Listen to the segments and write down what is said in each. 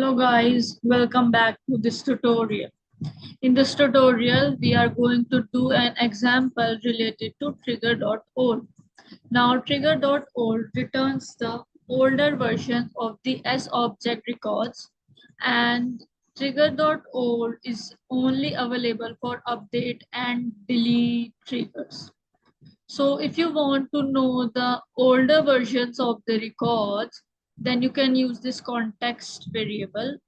Hello guys, welcome back to this tutorial. In this tutorial, we are going to do an example related to Trigger.Old. Now Trigger.Old returns the older version of the S-object records, and Trigger.Old is only available for update and delete triggers. So if you want to know the older versions of the records, then you can use this context variable.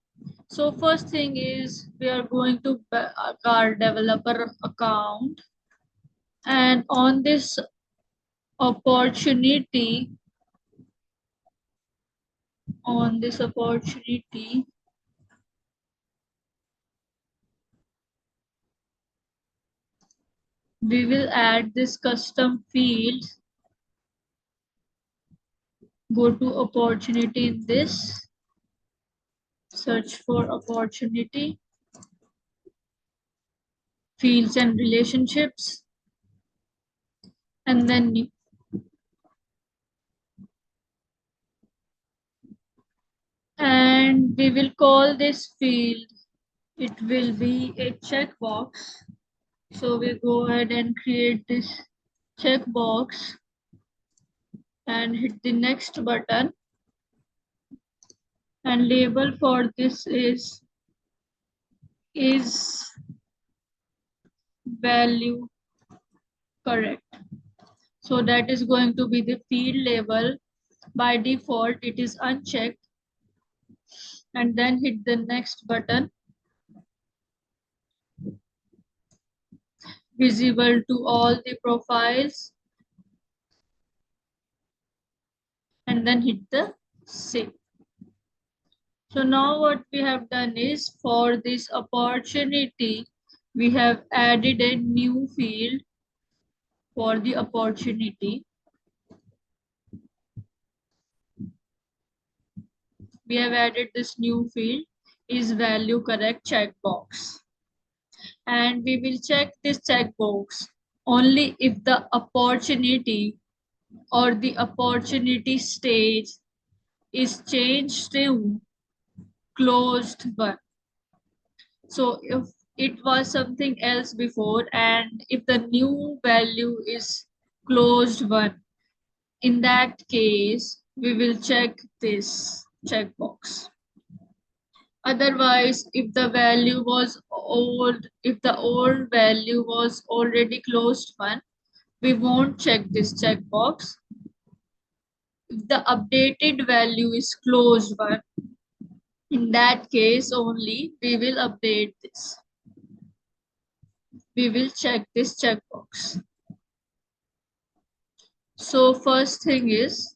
So first thing is we are going to our developer account, and on this opportunity, on this opportunity, we will add this custom field. Go to opportunity in this, search for opportunity, fields and relationships, and then and we will call this field, it will be a checkbox. So we go ahead and create this checkbox and hit the next button, and label for this is value correct. So that is going to be the field label. By default it is unchecked, and then hit the next button, visible to all the profiles, and then hit the save. So now what we have done is, for this opportunity, we have added a new field for the opportunity. We have added this new field, is value correct checkbox. And we will check this checkbox only if the opportunity or the opportunity stage is changed to closed one. So if it was something else before, and if the new value is closed one, in that case, we will check this checkbox. Otherwise, if the value was old, if the old value was already closed one, we won't check this checkbox. If the updated value is closed one, in that case only we will update this. We will check this checkbox. So first thing is,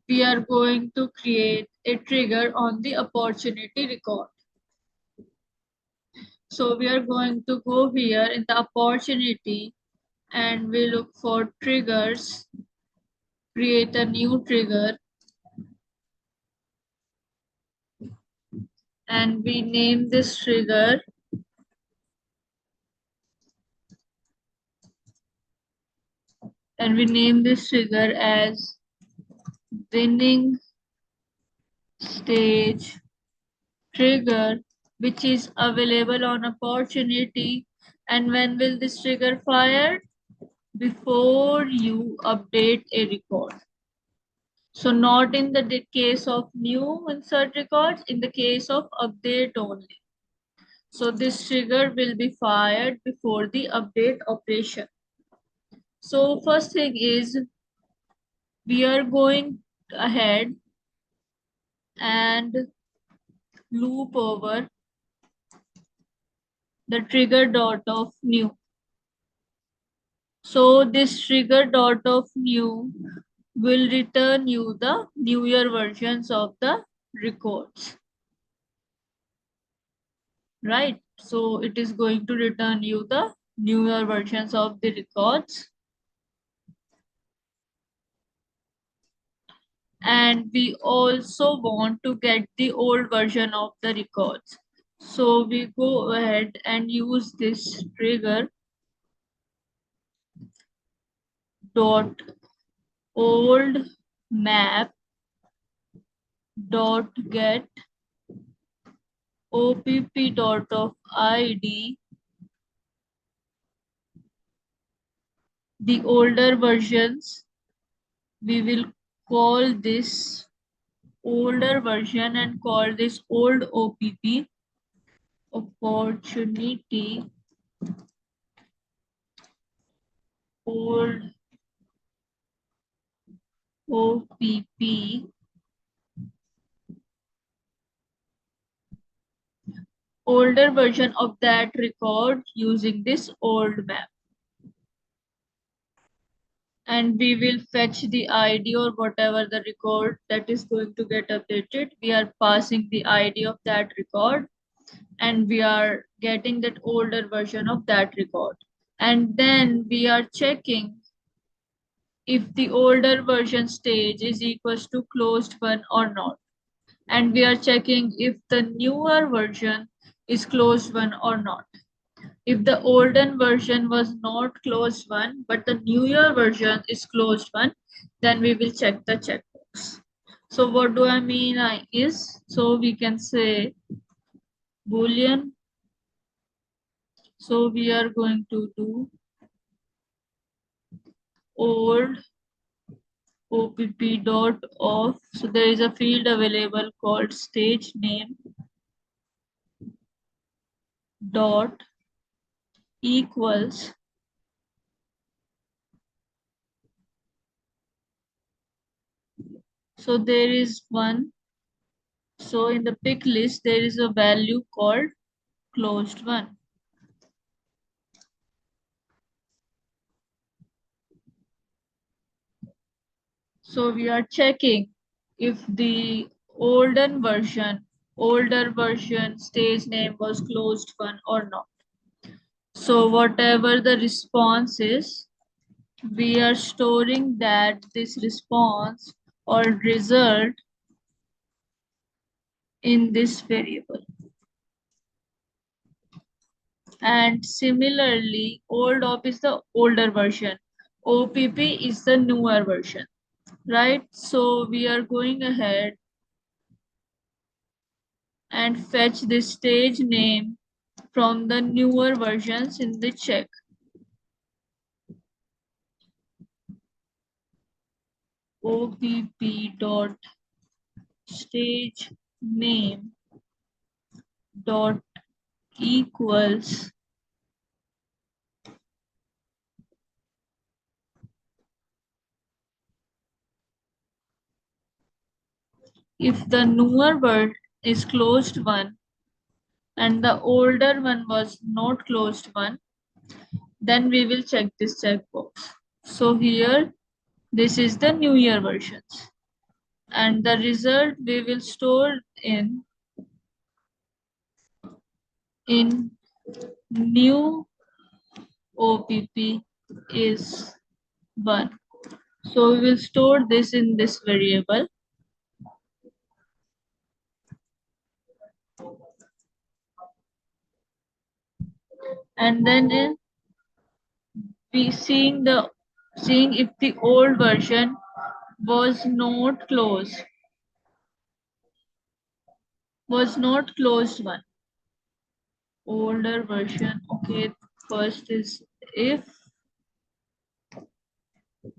we are going to create a trigger on the opportunity record. So we are going to go here in the opportunity, and we look for triggers, create a new trigger, and we name this trigger as winning stage trigger, which is available on opportunity. And when will this trigger fire? Before you update a record. So not in the case of new insert records, in the case of update only. So this trigger will be fired before the update operation. So first thing is, we are going ahead and loop over the trigger dot of new. So this trigger dot of new will return you the newer versions of the records. Right? So it is going to return you the newer versions of the records. And we also want to get the old version of the records. So we go ahead and use this trigger dot old map dot get opp.of id, the older versions, we will call this older version and call this old OPP, opportunity, old OPP, older version of that record using this old map. And we will fetch the ID or whatever the record that is going to get updated. We are passing the ID of that record and we are getting that older version of that record. And then we are checking if the older version stage is equals to closed one or not. And we are checking if the newer version is closed one or not. If the olden version was not closed one, but the newer version is closed one, then we will check the checkbox. So what do I mean is, so we can say Boolean. So we are going to do old opp.off. So there is a field available called stage name dot equals. So there is one. So in the pick list, there is a value called closed one. So we are checking if the older version stage name was closed one or not. So whatever the response is, we are storing that this response or result in this variable. And similarly, old op is the older version. OPP is the newer version, right? So we are going ahead and fetch the stage name from the newer versions in the check. OPP dot stage name dot equals if the newer word is closed one and the older one was not closed one, then we will check this checkbox. So here, this is the new year versions. And the result we will store in new OPP is 1. So we will store this in this variable. And then we seeing if the old version was not closed one. Older version, okay, first is if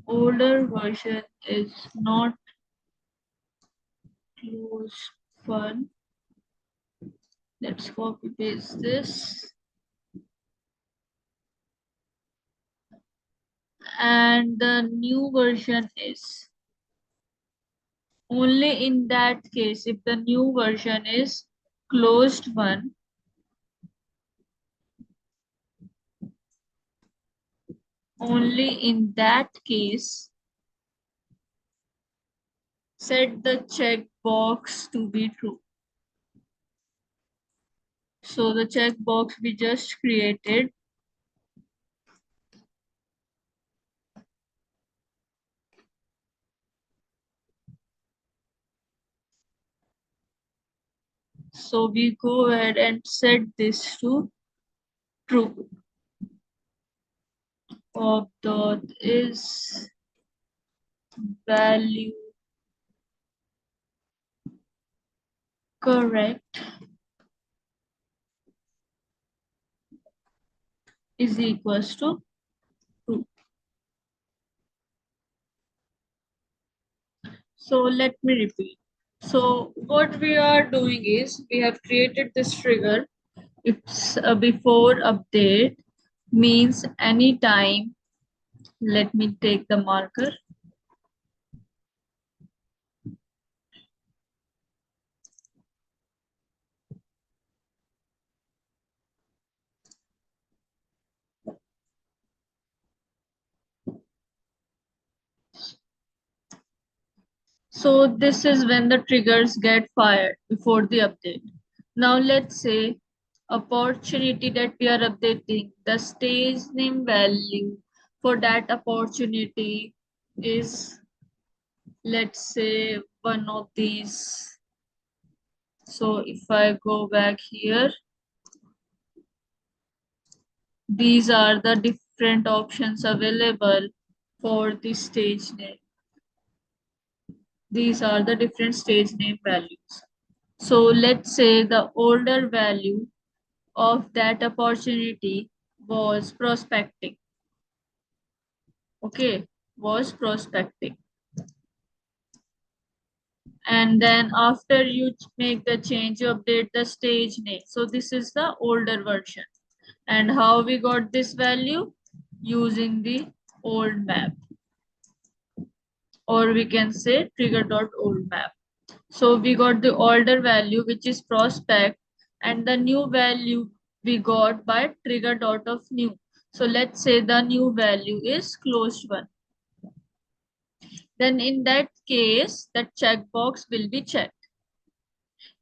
older version is not closed one, let's copy paste this. And the new version is only in that case if the new version is closed one, only in that case set the checkbox to be true. So the checkbox we just created so we go ahead and set this to true. Of dot is value correct is equals to true. So let me repeat. So what we are doing is we have created this trigger. It's before update means anytime. Let me take the marker. So this is when the triggers get fired before the update. Now let's say opportunity that we are updating, the stage name value for that opportunity is, let's say, one of these. So if I go back here, these are the different options available for the stage name. These are the different stage name values. So let's say the older value of that opportunity was prospecting. Okay, was prospecting. And then after you make the change, you update the stage name. So this is the older version. And how we got this value? Using the old map. Or we can say Trigger.Old map. So we got the older value, which is prospect, and the new value we got by trigger dot of new. So let's say the new value is closed one. Then in that case, the checkbox will be checked.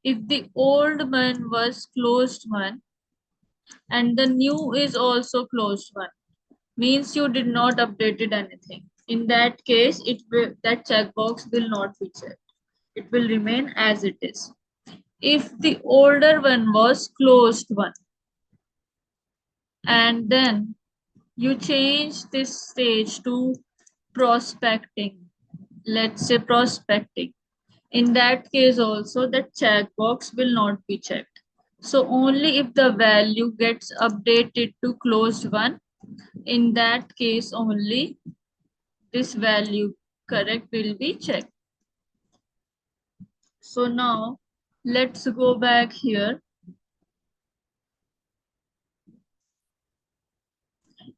If the old one was closed one and the new is also closed one, means you did not updated anything. In that case, that checkbox will not be checked. It will remain as it is. If the older one was closed one and then you change this stage to prospecting, let's say prospecting, in that case also the checkbox will not be checked. So only if the value gets updated to closed one, in that case only this value correct will be checked. So now let's go back here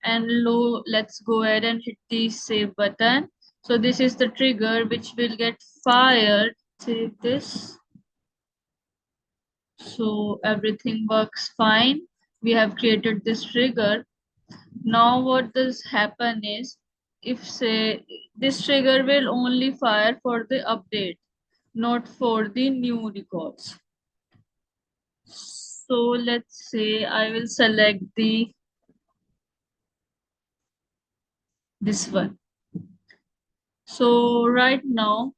and let's go ahead and hit the save button. So this is the trigger which will get fired. Save this. So everything works fine. We have created this trigger. Now what does happen is, if say this trigger will only fire for the update, not for the new records. So let's say I will select this one. So right now,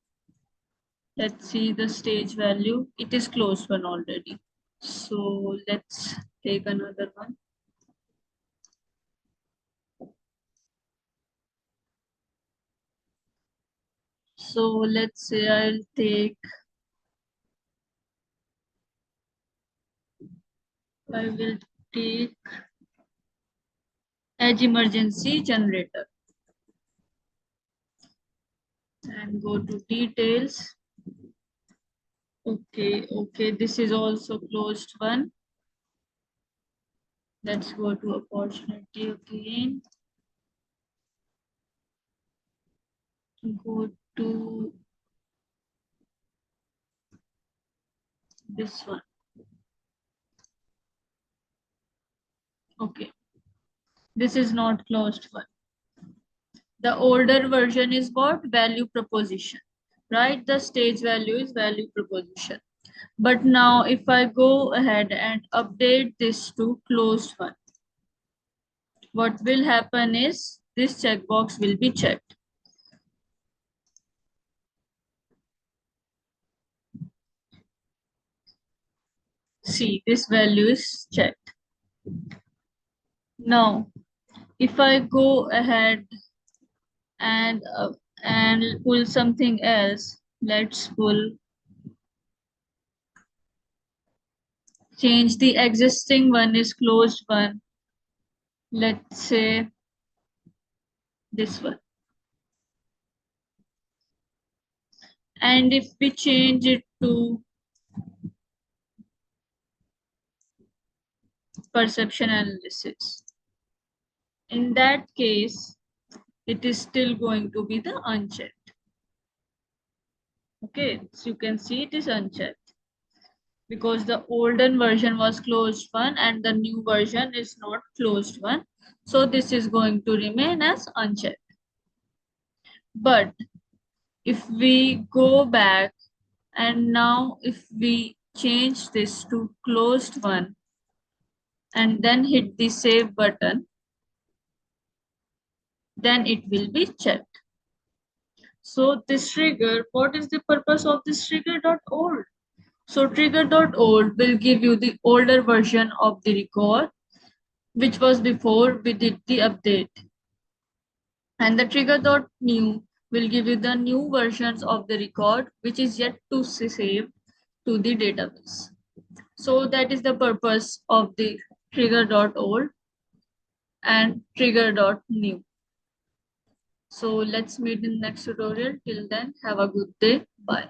let's see the stage value. It is closed one already. So let's take another one. So let's say I will take edge emergency generator and go to details. Okay, this is also closed one. Let's go to opportunity again. Go to this one. Okay, this is not closed one. The older version is what? Value proposition, right? The stage value is value proposition. But now if I go ahead and update this to closed one, what will happen is this checkbox will be checked. See, this value is checked. Now, if I go ahead and pull something else, let's change the existing one is closed one. let's say this one. And if we change it to perception analysis, in that case, it is still going to be the unchecked. Okay, so you can see it is unchecked because the older version was closed one and the new version is not closed one. So this is going to remain as unchecked. But if we go back and now if we change this to closed one and then hit the save button, then it will be checked. So this trigger, what is the purpose of this Trigger.Old? So Trigger.Old will give you the older version of the record, which was before we did the update. And the Trigger.New will give you the new versions of the record, which is yet to save to the database. So that is the purpose of the Trigger.Old and Trigger.New. So let's meet in the next tutorial. Till then, have a good day. Bye.